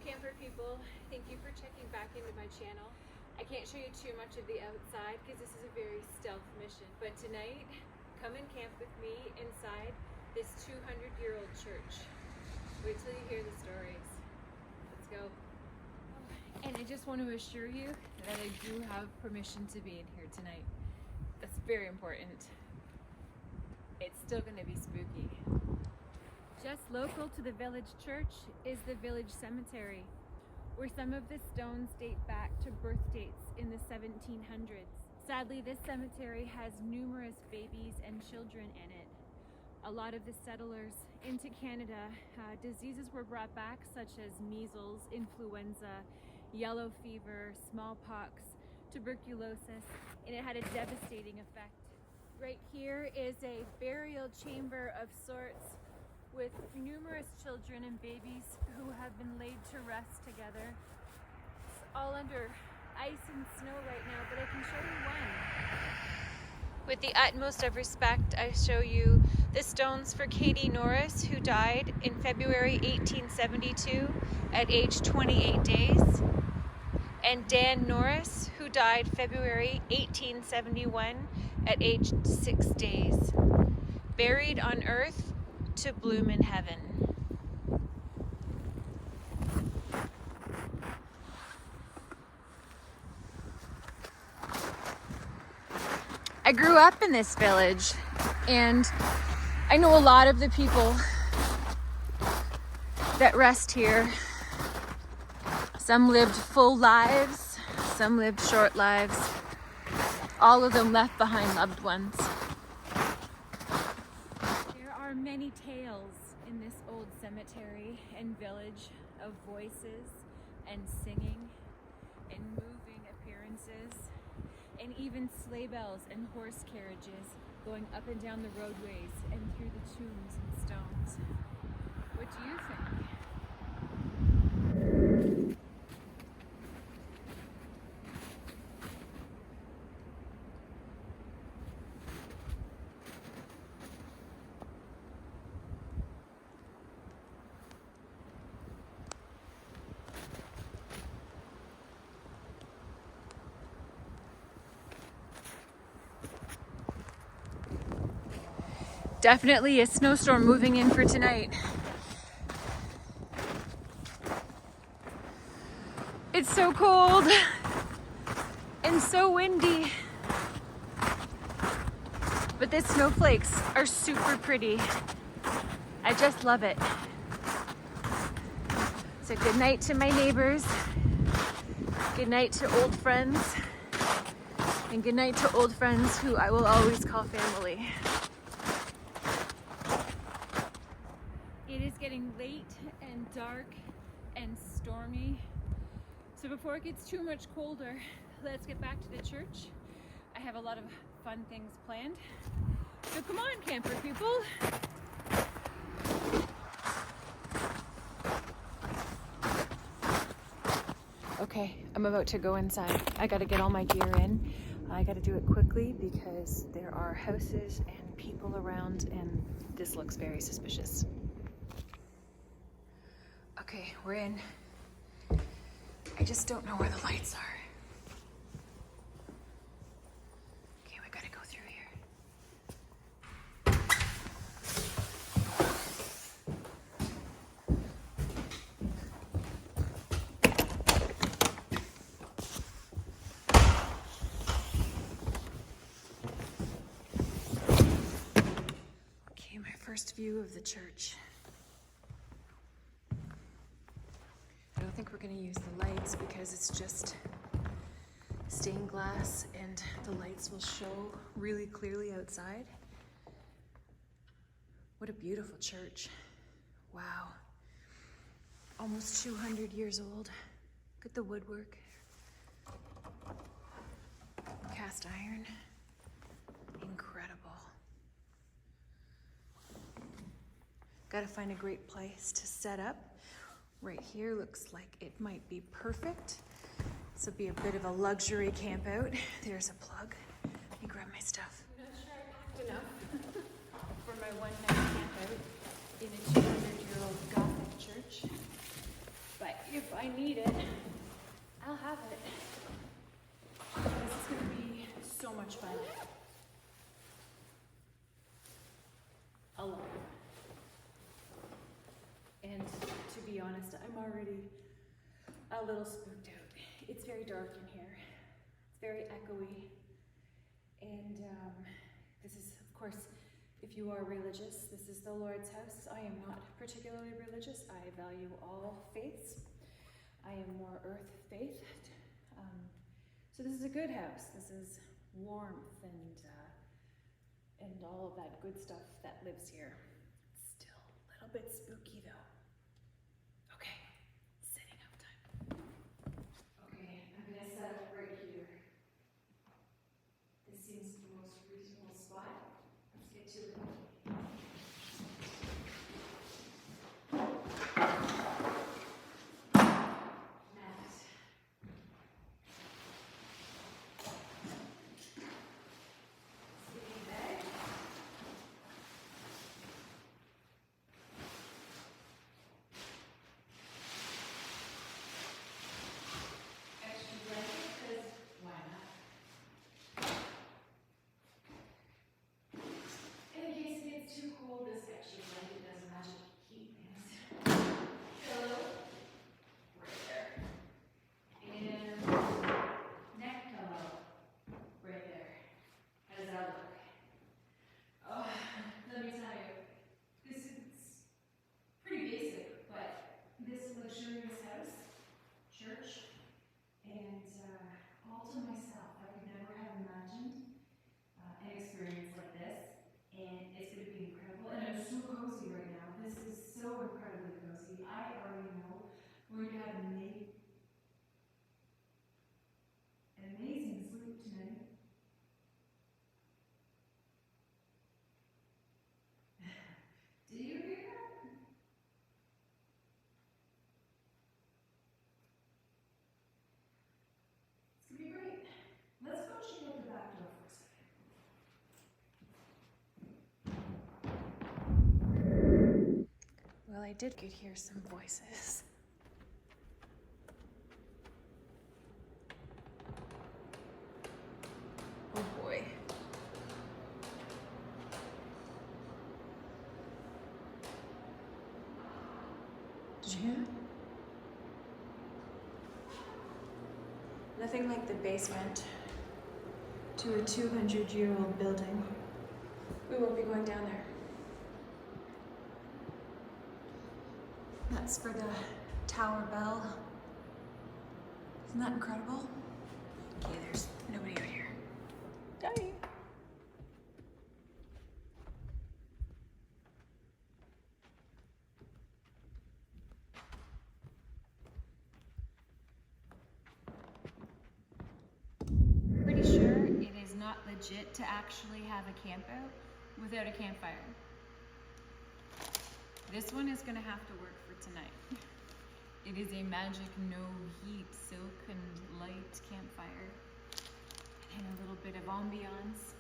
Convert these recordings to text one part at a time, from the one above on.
camper people, thank you for checking back into my channel. I can't show you too much of the outside because this is a very stealth mission, but tonight come and camp with me inside this 200-year-old church. Wait till you hear the stories. Let's go. And I just want to assure you that I do have permission to be in here tonight. That's very important. It's still going to be spooky. Just local to the village church is the village cemetery, where some of the stones date back to birth dates in the 1700s. Sadly, this cemetery has numerous babies and children in it. A lot of the settlers into Canada, diseases were brought back such as measles, influenza, yellow fever, smallpox, tuberculosis, and it had a devastating effect. Right here is a burial chamber of sorts with numerous children and babies who have been laid to rest together. It's all under ice and snow right now, but I can show you one. With the utmost of respect, I show you the stones for Katie Norris, who died in February 1872 at age 28 days, and Dan Norris, who died February 1871 at age 6 days. Buried on earth to bloom in heaven. I grew up in this village, and I know a lot of the people that rest here. Some lived full lives, some lived short lives. All of them left behind loved ones. Many tales in this old cemetery and village of voices and singing and moving appearances, and even sleigh bells and horse carriages going up and down the roadways and through the tombs and stones. What do you think? Definitely a snowstorm moving in for tonight. It's so cold and so windy, but the snowflakes are super pretty. I just love it. So good night to my neighbors, good night to old friends, and good night to old friends who I will always call family. It is getting late and dark and stormy. So before it gets too much colder, let's get back to the church. I have a lot of fun things planned. So come on, camper people. Okay, I'm about to go inside. I gotta get all my gear in. I gotta do it quickly because there are houses and people around, and this looks very suspicious. Okay, we're in. I just don't know where the lights are. Okay, we gotta go through here. Okay, my first view of the church. I don't think we're going to use the lights because it's just stained glass and the lights will show really clearly outside. What a beautiful church. Wow. Almost 200 years old. Look at the woodwork. Cast iron. Incredible. Gotta find a great place to set up. Right here looks like it might be perfect. This will be a bit of a luxury camp out. There's a plug. Let me grab my stuff. I'm not sure I packed enough for my one-night camp out in a 200-year-old Gothic church. But if I I need it, I'll have it. This is gonna be so much fun. Alone. And to be honest, I'm already a little spooked out. It's very dark in here. It's very echoey. And this is, of course, if you are religious, this is the Lord's house. I am not particularly religious. I value all faiths. I am more earth faith. So this is a good house. This is warmth and all of that good stuff that lives here. It's still a little bit spooky though. Okay, setting up time. Okay, I'm gonna set up right here. This seems the most reasonable spot. Let's get to it. Well, I did hear some voices. Oh boy. Did you hear that? Nothing like the basement to a 200-year-old building. We won't be going down there. That's for the tower bell. Isn't that incredible? Okay, there's nobody out here. Daddy. Pretty sure it is not legit to actually have a campout without a campfire. This one is gonna have to work for tonight. It is a magic no heat, silk and light campfire. And a little bit of ambiance.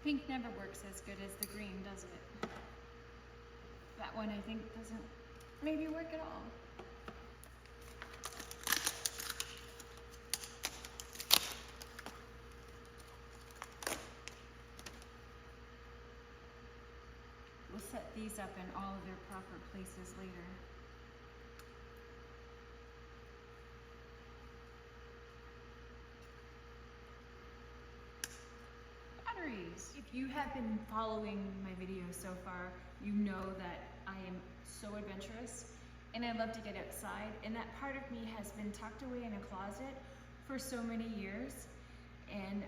Pink never works as good as the green, does it? That one I think doesn't maybe work at all. We'll set these up in all of their proper places later. If you have been following my videos so far, you know that I am so adventurous and I love to get outside, and that part of me has been tucked away in a closet for so many years. And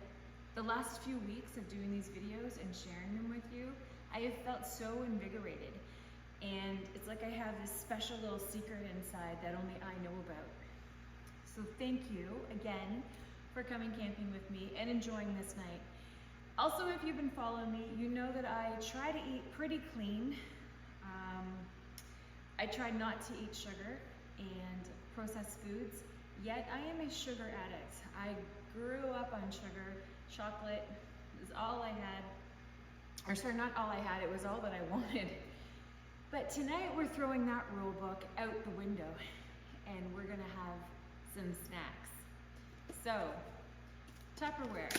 the last few weeks of doing these videos and sharing them with you I have felt so invigorated, and it's like I have this special little secret inside that only I know about. So thank you again for coming camping with me and enjoying this night. Also, if you've been following me, you know that I try to eat pretty clean. I try not to eat sugar and processed foods, yet I am a sugar addict. I grew up on sugar. Chocolate is all I had. Or sorry, not all I had, it was all that I wanted. But tonight we're throwing that rule book out the window and we're gonna have some snacks. So, Tupperware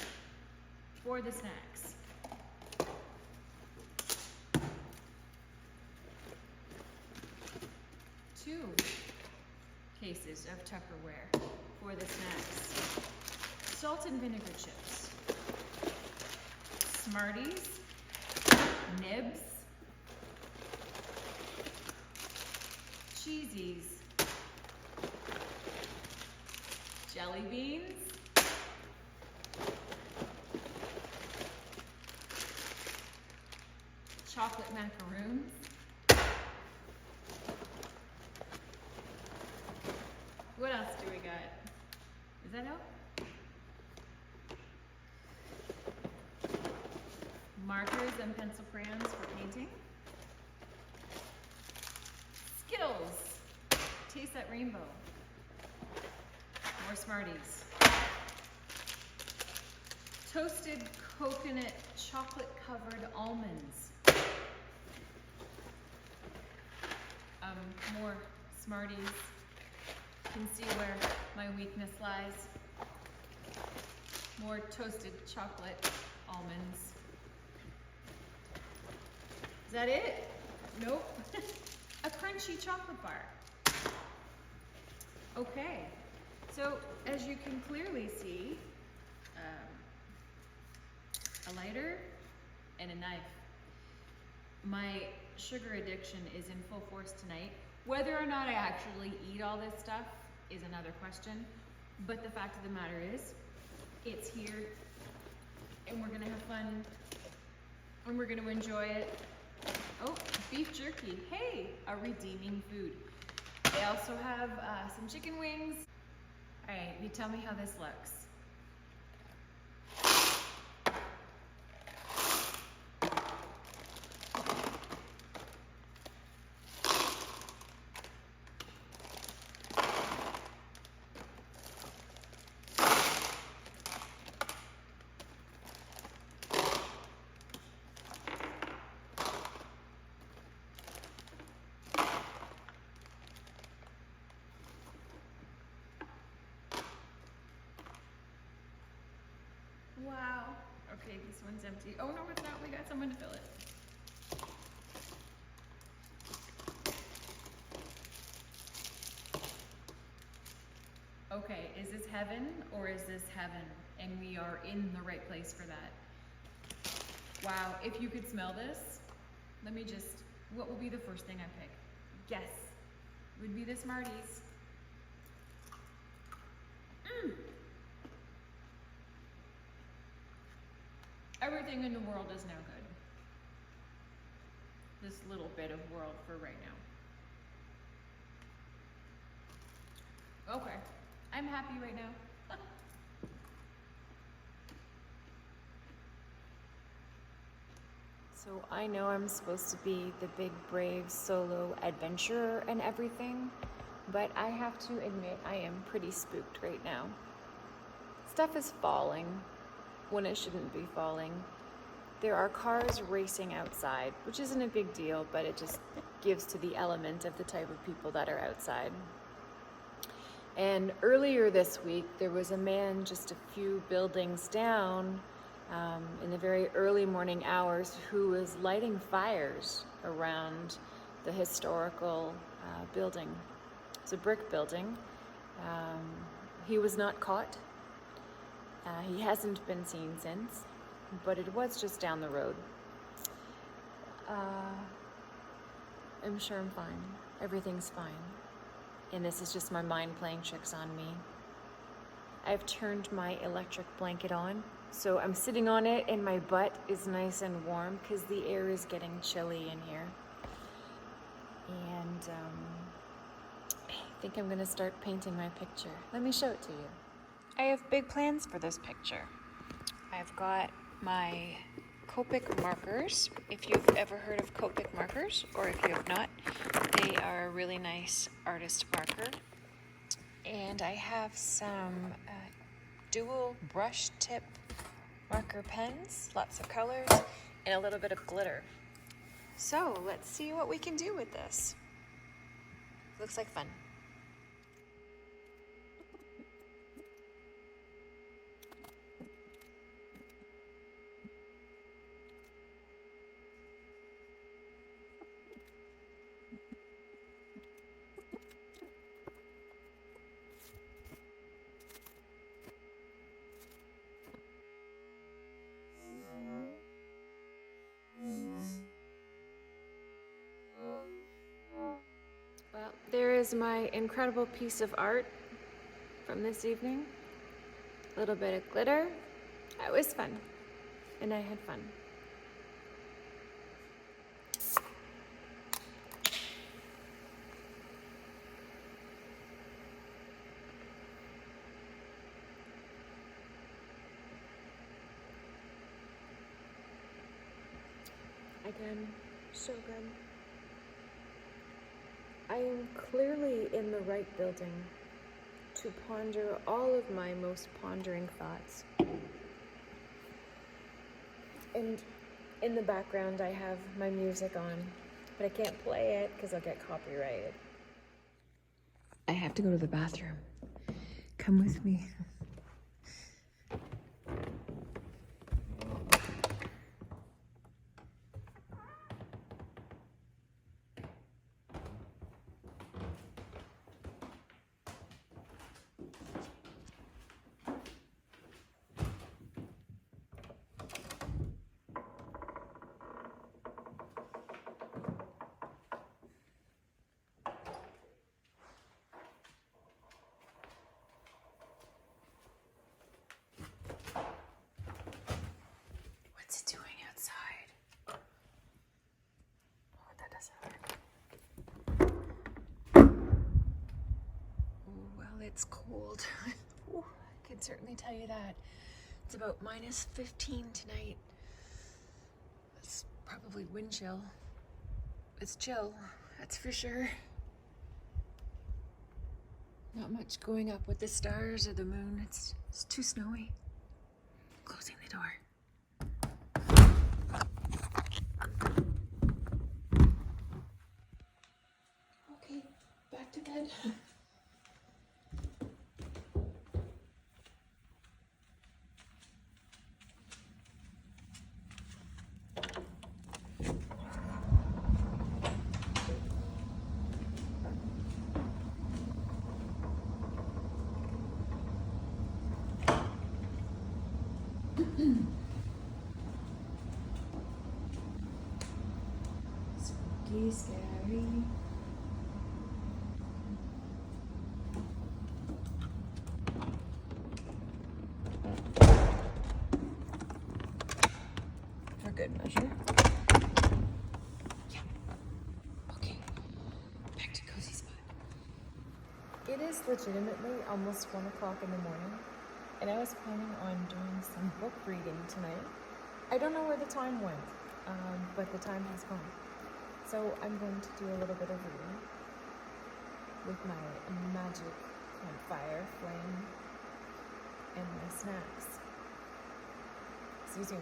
for the snacks. Two cases of Tupperware for the snacks. Salt and vinegar chips. Smarties. Nibs. Cheesies. Jelly beans. Chocolate macaroons. What else do we got? Does that help? Markers and pencil crayons for painting. Skittles. Taste that rainbow. More Smarties. Toasted coconut chocolate covered almonds. More Smarties. You can see where my weakness lies. More toasted chocolate almonds. Is that it? Nope. A crunchy chocolate bar. Okay, so as you can clearly see, a lighter and a knife. My sugar addiction is in full force tonight. Whether or not I actually eat all this stuff is another question, but the fact of the matter is, it's here, and we're gonna have fun, and we're gonna enjoy it. Oh, beef jerky. Hey, a redeeming food. They also have some chicken wings. All right, you tell me how this looks. Wow. Okay, this one's empty. Oh no, it's not. We got someone to fill it. Okay, is this heaven or is this heaven? And we are in the right place for that. Wow, if you could smell this, let me just, what will be the first thing I pick? Guess. Would be the Smarties. Everything in the world is now good. This little bit of world for right now. Okay, I'm happy right now. So I know I'm supposed to be the big, brave, solo adventurer and everything, but I have to admit I am pretty spooked right now. Stuff is falling when it shouldn't be falling. There are cars racing outside, which isn't a big deal, but it just gives to the element of the type of people that are outside. And earlier this week, there was a man just a few buildings down in the very early morning hours who was lighting fires around the historical building. It's a brick building. He was not caught. He hasn't been seen since, but it was just down the road. I'm sure I'm fine. Everything's fine. And this is just my mind playing tricks on me. I've turned my electric blanket on So I'm sitting on it and my butt is nice and warm because the air is getting chilly in here. And I think I'm gonna start painting my picture. Let me show it to you. I have big plans for this picture. I've got my Copic markers. If you've ever heard of Copic markers, or if you have not, they are a really nice artist marker. And I have some dual brush tip marker pens, lots of colors, and a little bit of glitter. So let's see what we can do with this. Looks like fun. Well, there is my incredible piece of art from this evening. A little bit of glitter. It was fun, and I had fun. Again, so good. I am clearly in the right building to ponder all of my most pondering thoughts. And in the background I have my music on, but I can't play it because I'll get copyrighted. I have to go to the bathroom. Come with me. What's it doing outside? Oh, that doesn't hurt. Oh, well, it's cold. Ooh, I can certainly tell you that. It's about -15 tonight. It's probably wind chill. It's chill, that's for sure. Not much going up with the stars or the moon. It's too snowy. Closing the door. Okay, back to bed. Spooky, scary. For good measure. Yeah. Okay. Back to cozy spot. It is legitimately almost 1 o'clock in the morning, and I was planning on doing some book reading tonight. I don't know where the time went, but the time has gone. So I'm going to do a little bit of reading with my magic campfire flame and my snacks. Excuse me.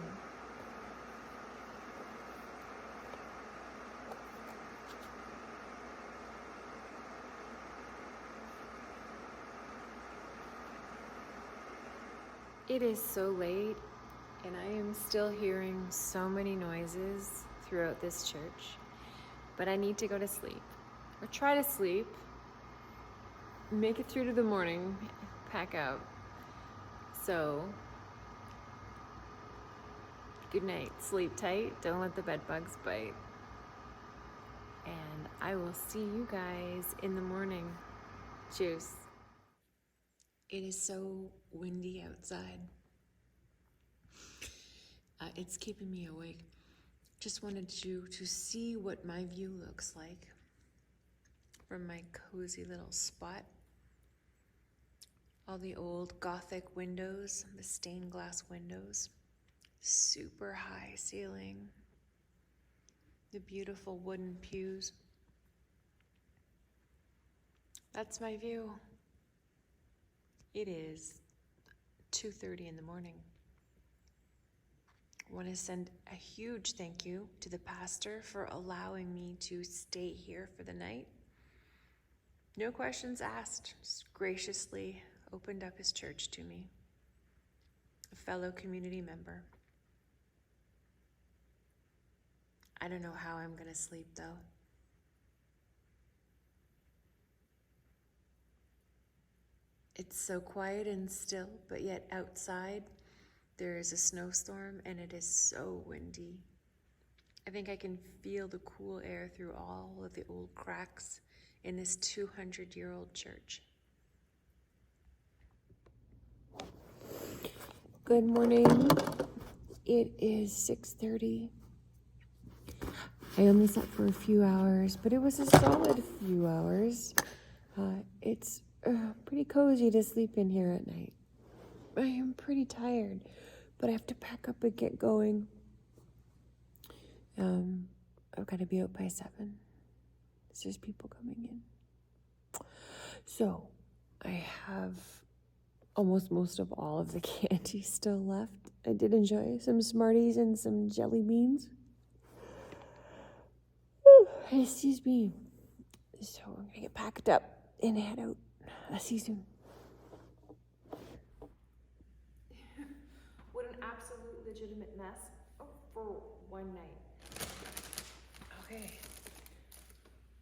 It is so late, and I am still hearing so many noises throughout this church, but I need to go to sleep, or try to sleep, make it through to the morning, pack out. So, good night, sleep tight, don't let the bed bugs bite, and I will see you guys in the morning. Cheers. It is so windy outside. It's keeping me awake. Just wanted to see what my view looks like from my cozy little spot. All the old Gothic windows, the stained glass windows, super high ceiling, the beautiful wooden pews. That's my view. It is 2:30 in the morning. I want to send a huge thank you to the pastor for allowing me to stay here for the night. No questions asked, just graciously opened up his church to me, a fellow community member. I don't know how I'm going to sleep though. It's so quiet and still, but yet outside there is a snowstorm and it is so windy. I think I can feel the cool air through all of the old cracks in this 200-year-old church. Good morning. It is 6:30. I only slept for a few hours, but it was a solid few hours. It's pretty cozy to sleep in here at night. I am pretty tired, but I have to pack up and get going. I've got to be out by 7. There's people coming in. So, I have almost most of all of the candy still left. I did enjoy some Smarties and some jelly beans. Excuse me. So I'm gonna get packed up and head out. I'll see you soon. What an absolute legitimate mess for one night. Okay.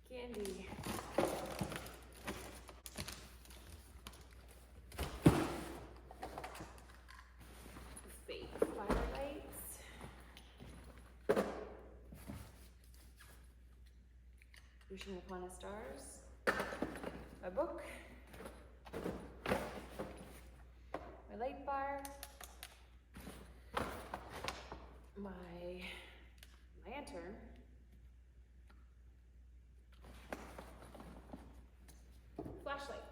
Candy. Fake firelights. Wishing upon a stars. My book. My light bar. My lantern. Flashlight.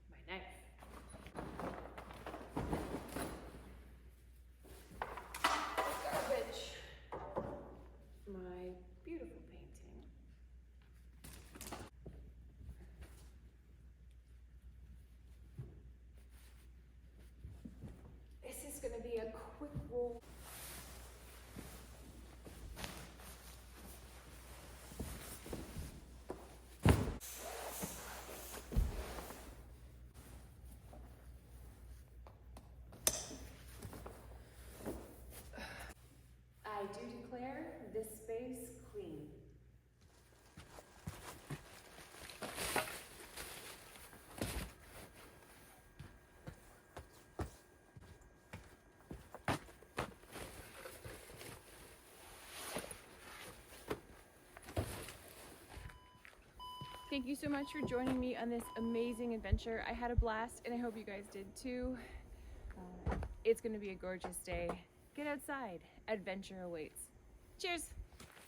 My knife. Garbage. My beautiful painting. This is going to be a quick roll. I do declare this space clean. Thank you so much for joining me on this amazing adventure. I had a blast and I hope you guys did too. It's gonna be a gorgeous day. Get outside, adventure awaits. Cheers.